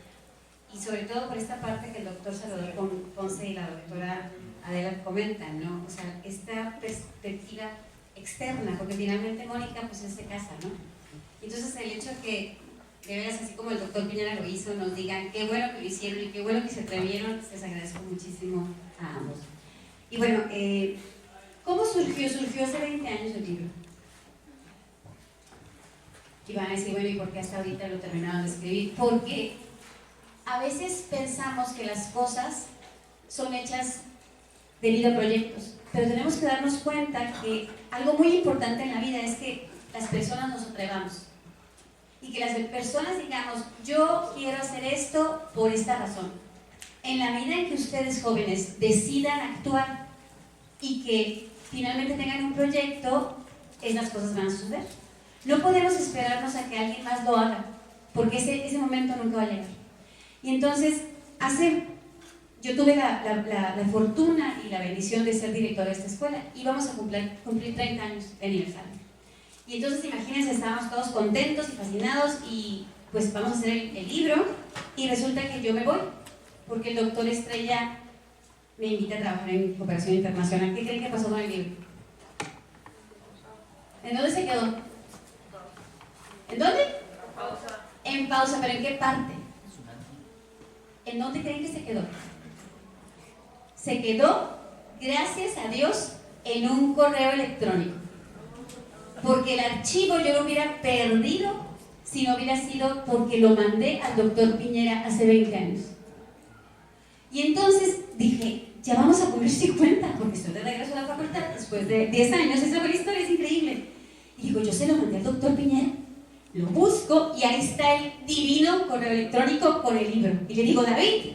y sobre todo por esta parte que el doctor Salvador Ponce y la doctora Adela comentan, ¿no? O sea, esta perspectiva externa, porque finalmente Mónica pues es de casa, ¿no? Entonces el hecho que de veras, así como el doctor Piñera lo hizo, nos digan qué bueno que lo hicieron y qué bueno que se atrevieron, les agradezco muchísimo a ambos. Y bueno, ¿cómo surgió? Surgió hace 20 años el libro. Y van a decir, bueno, ¿y por qué hasta ahorita lo terminaron de escribir? Porque a veces pensamos que las cosas son hechas debido a proyectos, pero tenemos que darnos cuenta que algo muy importante en la vida es que las personas nos atrevamos y que las personas digamos, yo quiero hacer esto por esta razón. En la medida en que ustedes jóvenes decidan actuar y que finalmente tengan un proyecto, esas cosas van a suceder. No podemos esperarnos a que alguien más lo haga, porque ese momento nunca va a llegar. Y entonces, yo tuve la fortuna y la bendición de ser directora de esta escuela y vamos a cumplir 30 años de aniversario. Y entonces, imagínense, estábamos todos contentos y fascinados y pues vamos a hacer el libro y resulta que yo me voy, porque el doctor Estrella me invita a trabajar en cooperación internacional. ¿Qué creen que pasó con el libro? ¿En dónde se quedó? ¿En dónde? En pausa. En pausa, ¿pero en qué parte? ¿En dónde creen que se quedó? Se quedó, gracias a Dios, en un correo electrónico. Porque el archivo yo lo hubiera perdido si no hubiera sido porque lo mandé al doctor Piñera hace 20 años. Y entonces dije, ya vamos a cumplir 50, porque estoy de regreso a la facultad después de 10 años. Esa fue la historia, es increíble. Y digo, yo se lo mandé al doctor Piñera, lo busco y ahí está el divino correo electrónico con el libro. Y le digo, David,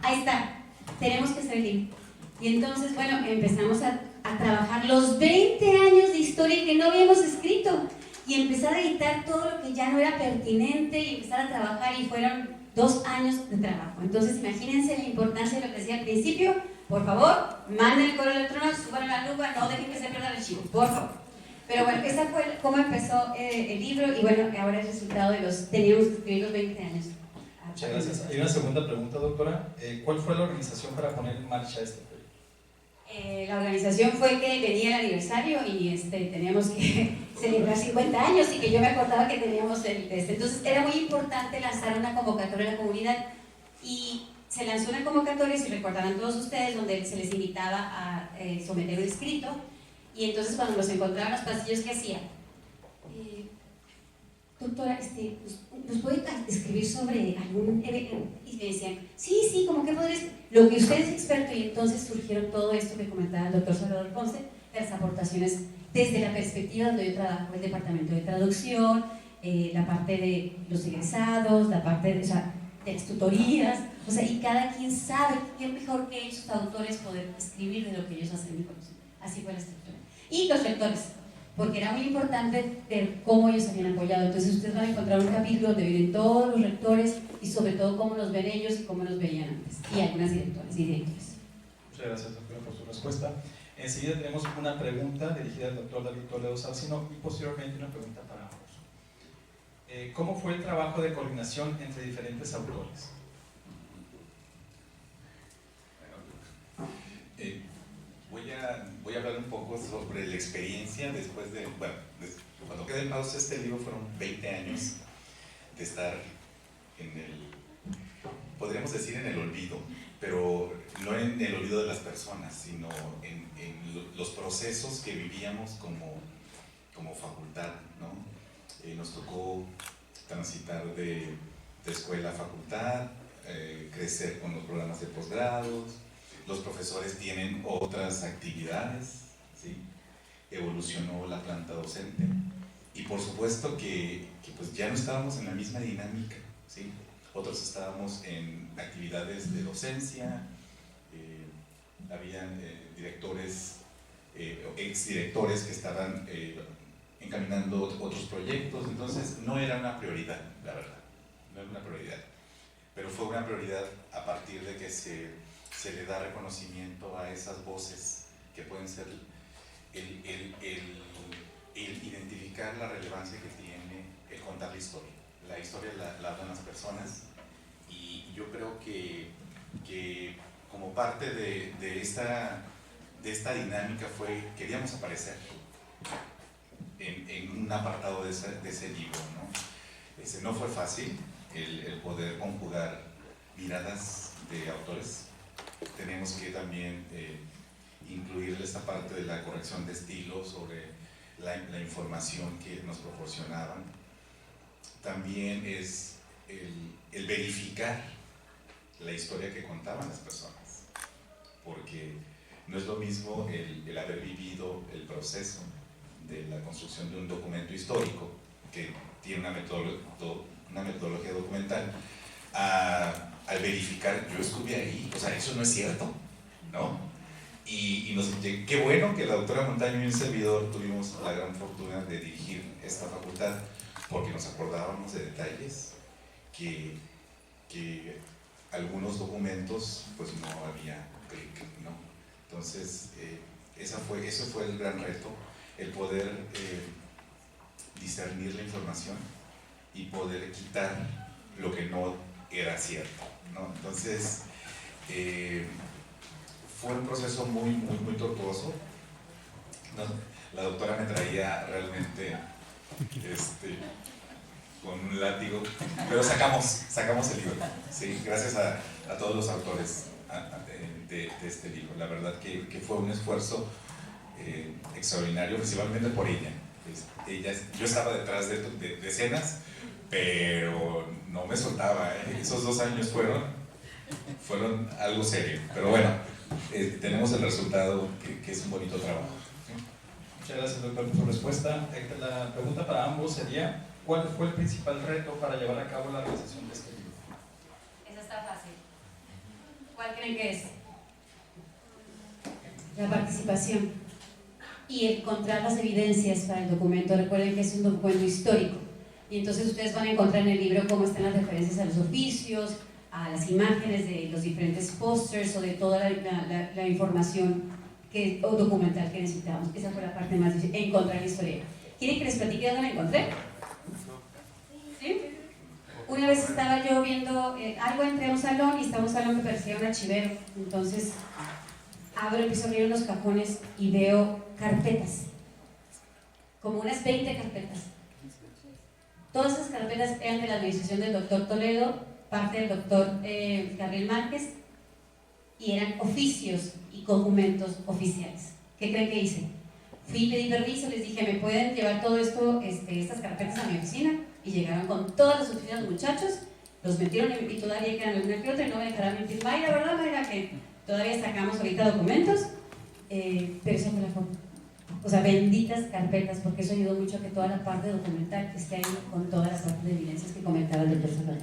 ahí está, tenemos que hacer el libro. Y entonces, bueno, empezamos a trabajar los 20 años de historia que no habíamos escrito y empezar a editar todo lo que ya no era pertinente y empezar a trabajar, y fueron 2 años de trabajo. Entonces, imagínense la importancia de lo que decía al principio. Por favor, manden el correo electrónico, suban a la lupa, no dejen que se pierda el archivo, por favor. Pero bueno, esa fue cómo empezó el libro, y bueno, ahora es el resultado de teníamos que escribir los 20 años. Muchas gracias. Hay una segunda pregunta, doctora. ¿Cuál fue la organización para poner en marcha este proyecto? La organización fue que venía el aniversario y teníamos que celebrar 50 años, y que yo me acordaba que teníamos entonces era muy importante lanzar una convocatoria a la comunidad, y se lanzó una convocatoria, si recordarán todos ustedes, donde se les invitaba a someter un escrito. Y entonces cuando nos encontraban en los pasillos, ¿qué hacía? Doctora, ¿nos puede escribir sobre algún evento? Y me decían, sí, como que podrías, lo que usted es experto. Y entonces surgieron todo esto que comentaba el doctor Salvador Ponce, de las aportaciones desde la perspectiva donde yo trabajo, el departamento de traducción, la parte de los egresados, la parte de las tutorías, y cada quien sabe qué mejor que ellos, autores, poder escribir de lo que ellos hacen. Así fue la estructura. Y los rectores, porque era muy importante ver cómo ellos habían apoyado. Entonces ustedes van a encontrar un capítulo donde vienen todos los rectores, y sobre todo cómo los ven ellos y cómo los veían antes, y algunas directoras y directores. Muchas gracias, doctora, por su respuesta. Enseguida tenemos una pregunta dirigida al doctor David Toledo Sarcino, y posteriormente una pregunta para ambos. ¿Cómo fue el trabajo de coordinación entre diferentes autores? Voy a hablar un poco sobre la experiencia después de, cuando quedé en pausa este libro fueron 20 años de estar podríamos decir en el olvido, pero no en el olvido de las personas, sino en los procesos que vivíamos como facultad, ¿no? Nos tocó transitar de escuela a facultad, crecer con los programas de posgrados. Los profesores tienen otras actividades, ¿sí? Evolucionó la planta docente, y por supuesto que pues ya no estábamos en la misma dinámica, ¿sí? Otros estábamos en actividades de docencia, habían directores, exdirectores que estaban encaminando otros proyectos. Entonces no era una prioridad, la verdad, no era una prioridad, pero fue una prioridad a partir de que se le da reconocimiento a esas voces que pueden ser el identificar la relevancia que tiene el contar la historia. La historia la hablan las personas, y yo creo que como parte de esta dinámica queríamos aparecer en un apartado de ese libro, ¿no? No fue fácil el poder conjugar miradas de autores. Tenemos que también incluir esta parte de la corrección de estilo sobre la información que nos proporcionaban. También es el verificar la historia que contaban las personas, porque no es lo mismo el haber vivido el proceso de la construcción de un documento histórico que tiene una metodología documental, al verificar, yo estuve ahí, eso no es cierto, ¿no? Y qué bueno que la doctora Montaño y un servidor tuvimos la gran fortuna de dirigir esta facultad, porque nos acordábamos de detalles que algunos documentos pues no había clic, ¿no? Entonces ese fue el gran reto, el poder discernir la información y poder quitar lo que no era cierto, ¿no? Entonces fue un proceso muy tortuoso, ¿no? La doctora me traía realmente con un látigo, pero sacamos el libro, ¿sí? Gracias a todos los autores de este libro. La verdad que fue un esfuerzo extraordinario, principalmente por ella. Yo estaba detrás de escenas, pero no me soltaba, Esos 2 años fueron fueron algo serio, pero bueno, tenemos el resultado que es un bonito trabajo. Muchas gracias, doctor, por su respuesta. La pregunta para ambos sería, ¿cuál fue el principal reto para llevar a cabo la realización de este libro? Eso está fácil. ¿Cuál creen que es? La participación y encontrar las evidencias para el documento. Recuerden que es un documento histórico y entonces ustedes van a encontrar en el libro cómo están las referencias a los oficios, a las imágenes de los diferentes pósters o de toda la información o documental que necesitamos. Esa fue la parte más difícil, encontrar la historia. ¿Quieren que les platique dónde la encontré? ¿Sí? Una vez estaba yo viendo algo, entré a un salón y estaba un salón que parecía un archivero. Entonces empiezo a abrir unos cajones y veo carpetas, como unas 20 carpetas. Todas esas carpetas eran de la administración del doctor Toledo, parte del doctor Gabriel Márquez, y eran oficios y documentos oficiales. ¿Qué creen que hice? Fui, pedí permiso, les dije, ¿me pueden llevar todo esto, estas carpetas a mi oficina? Y llegaron con todas las oficinas los muchachos, los metieron y todavía quedan alguna que otra y no me dejarán mentir. Mayra, ¿verdad, Mayra? Que todavía sacamos ahorita documentos, pero esa fue la forma. O sea, benditas carpetas, porque eso ayudó mucho a que toda la parte documental esté ahí con todas las partes de evidencias que comentaba el doctor Salvador.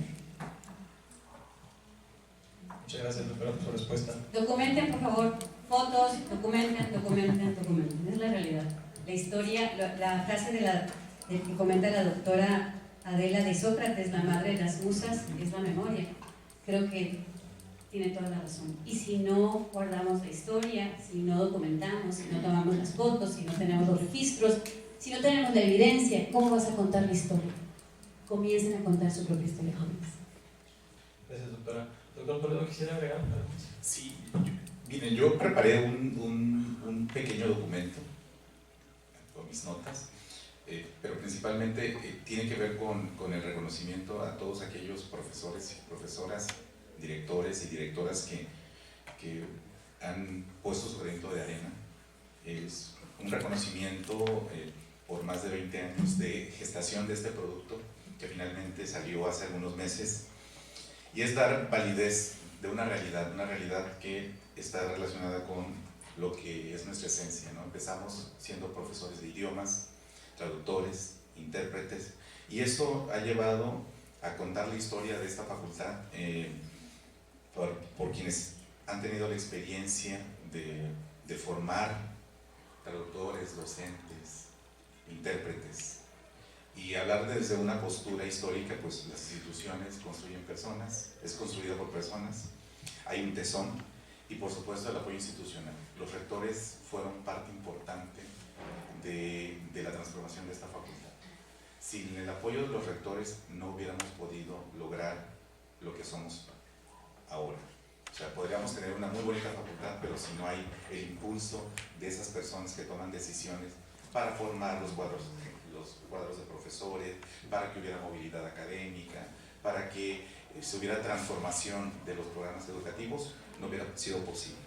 Muchas gracias, doctora, por su respuesta. Documenten, por favor, fotos, documenten. Es la realidad. La historia, la frase de que comenta la doctora Adela de Sócrates, la madre de las musas, es la memoria. Creo que tiene toda la razón. Y si no guardamos la historia, si no documentamos, si no tomamos las fotos, si no tenemos los registros, si no tenemos la evidencia, ¿cómo vas a contar la historia? Comiencen a contar su propia historia, jóvenes. Gracias, doctora. Doctor Toledo, ¿quisiera agregar algo? Sí, miren, yo preparé un pequeño documento con mis notas, pero principalmente tiene que ver con el reconocimiento a todos aquellos profesores y profesoras, directores y directoras que han puesto su granito de arena. Es un reconocimiento por más de 20 años de gestación de este producto que finalmente salió hace algunos meses, y es dar validez de una realidad que está relacionada con lo que es nuestra esencia, ¿no? Empezamos siendo profesores de idiomas, traductores, intérpretes, y eso ha llevado a contar la historia de esta facultad por quienes han tenido la experiencia de formar traductores, docentes, intérpretes, y hablar desde una postura histórica. Pues las instituciones construyen personas, es construida por personas, hay un tesón y por supuesto el apoyo institucional. Los rectores fueron parte importante de la transformación de esta facultad. Sin el apoyo de los rectores no hubiéramos podido lograr lo que somos ahora. O sea, podríamos tener una muy bonita facultad, pero si no hay el impulso de esas personas que toman decisiones para formar los cuadros de profesores, para que hubiera movilidad académica, para que si hubiera transformación de los programas educativos, no hubiera sido posible.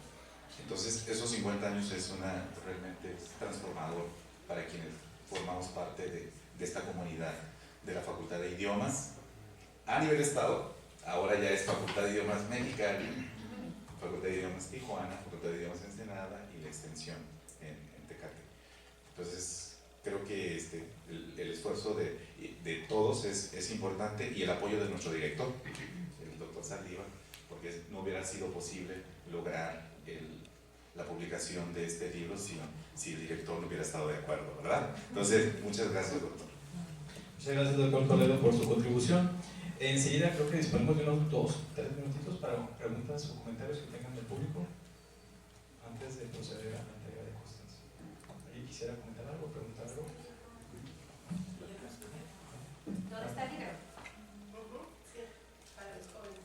Entonces, esos 50 años realmente es transformador para quienes formamos parte de esta comunidad de la Facultad de Idiomas a nivel estado. Ahora ya es Facultad de Idiomas Mexicali, Facultad de Idiomas Tijuana, Facultad de Idiomas Ensenada y la extensión en Tecate. Entonces, creo que el esfuerzo de todos es importante, y el apoyo de nuestro director, el doctor Saldívar, porque no hubiera sido posible lograr la publicación de este libro si el director no hubiera estado de acuerdo, ¿verdad? Entonces, muchas gracias, doctor. Muchas gracias, doctor Toledo, por su contribución. Enseguida creo que disponemos de unos 2-3 minutitos para preguntas o comentarios que tengan del público antes de proceder a la entrega de costas. ¿Alguien quisiera comentar algo, preguntar algo? ¿Dónde está el libro? Sí, para los jóvenes.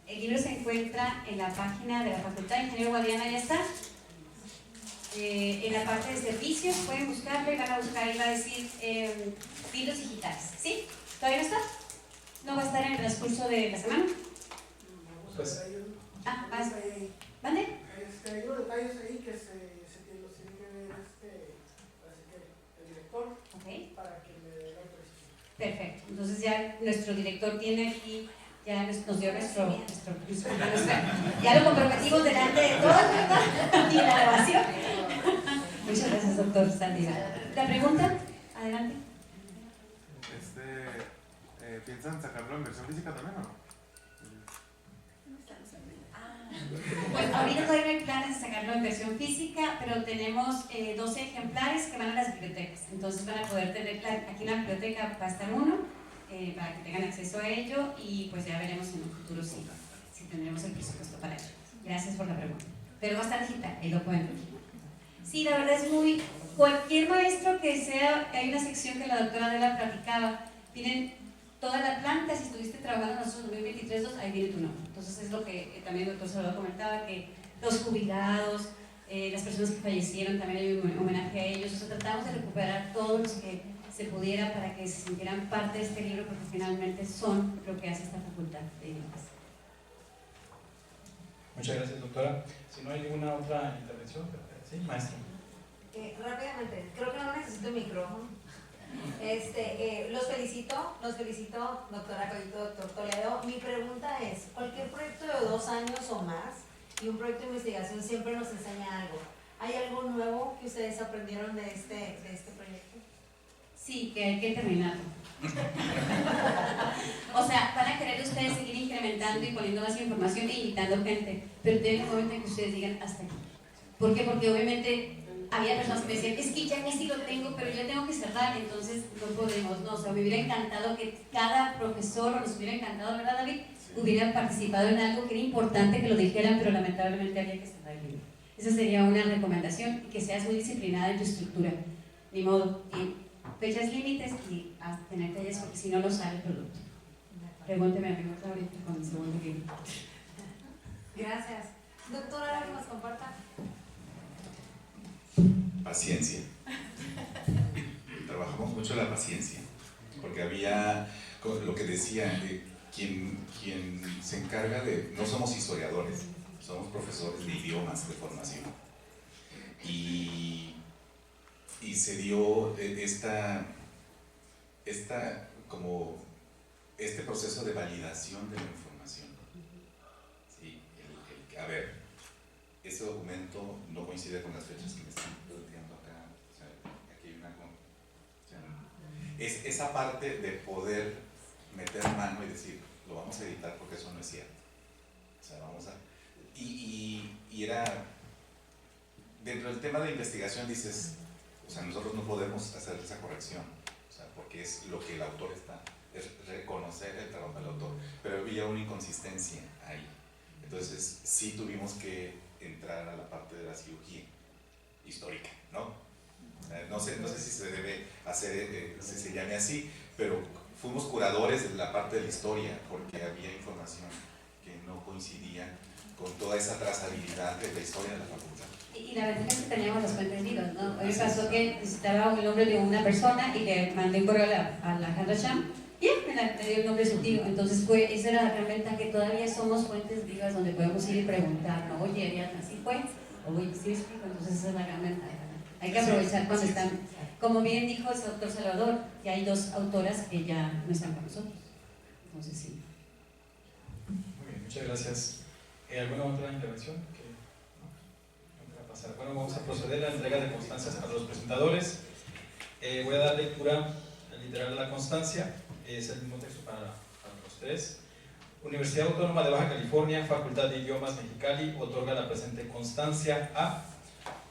El libro se encuentra en la página de la Facultad de Ingeniero Guadiana, ya está. En la parte de servicios pueden buscarlo y van a buscar, y va a decir libros digitales. ¿Sí? ¿Todavía no está? ¿No va a estar en el transcurso de la semana? Pues, vas. ¿Mande? Hay unos detalles ahí que los tiene que ver el director, Ok. para que me dé la autorización. Perfecto. Entonces ya nuestro director tiene aquí ya nos dio ya lo comprometimos delante de todos, ¿verdad? Y la grabación. Muchas gracias, doctor Saldívar. ¿La pregunta? Adelante. ¿Piensan sacarlo en versión física también o no? Pues ahorita todavía no hay planes de sacarlo en versión física, pero tenemos 12 ejemplares que van a las bibliotecas. Entonces van a poder tener, aquí en la biblioteca va a estar uno, para que tengan acceso a ello, y pues ya veremos en un futuro si tendremos el presupuesto para ello. Gracias por la pregunta. Pero va a estar digital, el documento. Sí, la verdad es muy... Cualquier maestro que sea, hay una sección que la doctora Adela platicaba, tienen toda la planta, si estuviste trabajando en nosotros en 2023, ahí viene tu nombre. Entonces es lo que también el doctor Salvador comentaba, que los jubilados, las personas que fallecieron, también hay un homenaje a ellos. O sea, tratamos de recuperar todos los que se pudiera para que se sintieran parte de este libro, porque finalmente son lo que hace esta facultad de idiomas. Muchas gracias, doctora. Si no hay ninguna otra intervención, sí, maestro. Rápidamente, creo que no necesito micrófono. Los felicito, doctora Collito, doctor Toledo. Mi pregunta es, cualquier proyecto de 2 años o más y un proyecto de investigación siempre nos enseña algo. ¿Hay algo nuevo que ustedes aprendieron de este proyecto? Sí, que hay que terminarlo. O sea, van a querer ustedes seguir incrementando y poniendo más información e invitando gente, pero tiene un momento en que ustedes digan hasta aquí. ¿Por qué? Porque obviamente había personas que me decían, es que ya casi lo tengo, pero yo tengo que cerrar, entonces no podemos, no, o sea, me hubiera encantado que cada profesor, o nos hubiera encantado, ¿verdad, David? Hubiera participado en algo que era importante que lo dijeran, pero lamentablemente había que cerrar el libro. Esa sería una recomendación, y que seas muy disciplinada en tu estructura, ni modo, y fechas límites y a tener talleres, porque si no, no sale el producto. Pregúnteme a mi otra ahorita con el segundo libro. Gracias. Doctora, ¿algo nos comparta? Paciencia. Trabajamos mucho la paciencia, porque había lo que decía, quien se encarga de, no somos historiadores, somos profesores de idiomas de formación, y se dio este proceso de validación de la información. ¿Sí? A ver, este documento no coincide con las fechas que me están planteando acá. O sea, aquí hay una... Es esa parte de poder meter mano y decir, lo vamos a editar porque eso no es cierto. O sea, vamos a... Y era... Dentro del tema de investigación dices, o sea, nosotros no podemos hacer esa corrección, o sea, porque es lo que el autor está, es reconocer el trabajo del autor, pero había una inconsistencia ahí. Entonces, sí tuvimos que entrar a la parte de la cirugía histórica, ¿no? No sé si se debe hacer, si se llame así, pero fuimos curadores de la parte de la historia, porque había información que no coincidía con toda esa trazabilidad de la historia de la facultad. Y la verdad es que teníamos las fuentes vivas, ¿no? A mí me pasó que necesitaba el nombre de una persona y le mandé un correo a Alejandra Cham y me dio el nombre de su tío. Entonces esa era la gran ventaja, que todavía somos fuentes vivas donde podemos ir y preguntar, ¿no? Oye, Ariadna, ¿sí fue? Oye, ¿sí explico? Entonces esa es la gran ventaja, ¿no? Hay que aprovechar cuando están, como bien dijo el doctor Salvador, que hay 2 autoras que ya no están con nosotros. Entonces sí. Muy bien, muchas gracias. ¿Alguna otra intervención? Bueno, vamos a proceder a la entrega de constancias para los presentadores. Voy a dar lectura literal a la constancia. Es el mismo texto para los 3. Universidad Autónoma de Baja California, Facultad de Idiomas Mexicali, otorga la presente constancia a,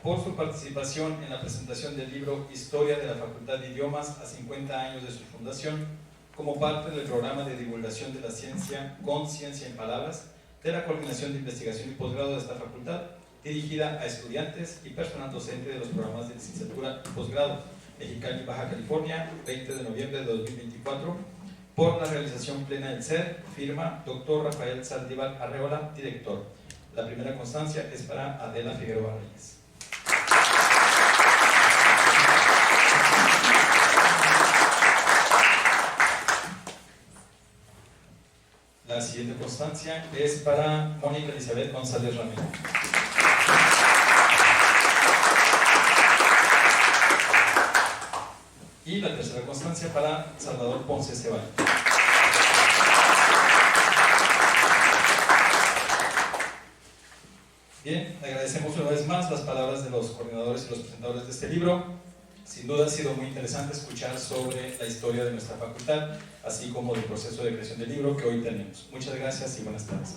por su participación en la presentación del libro Historia de la Facultad de Idiomas a 50 años de su fundación, como parte del programa de divulgación de la ciencia con Ciencia en Palabras, de la Coordinación de Investigación y Posgrado de esta facultad, dirigida a estudiantes y personal docente de los programas de licenciatura y posgrado Mexicali, Baja California, 20 de noviembre de 2024, por la realización plena del SER, firma Dr. Rafael Saldívar Arreola, director. La primera constancia es para Adela Figueroa Reyes. La siguiente constancia es para Mónica Elizabeth González Ramírez. Y la tercera constancia para Salvador Ponce Ceballos. Bien, agradecemos una vez más las palabras de los coordinadores y los presentadores de este libro. Sin duda ha sido muy interesante escuchar sobre la historia de nuestra facultad, así como del proceso de creación del libro que hoy tenemos. Muchas gracias y buenas tardes.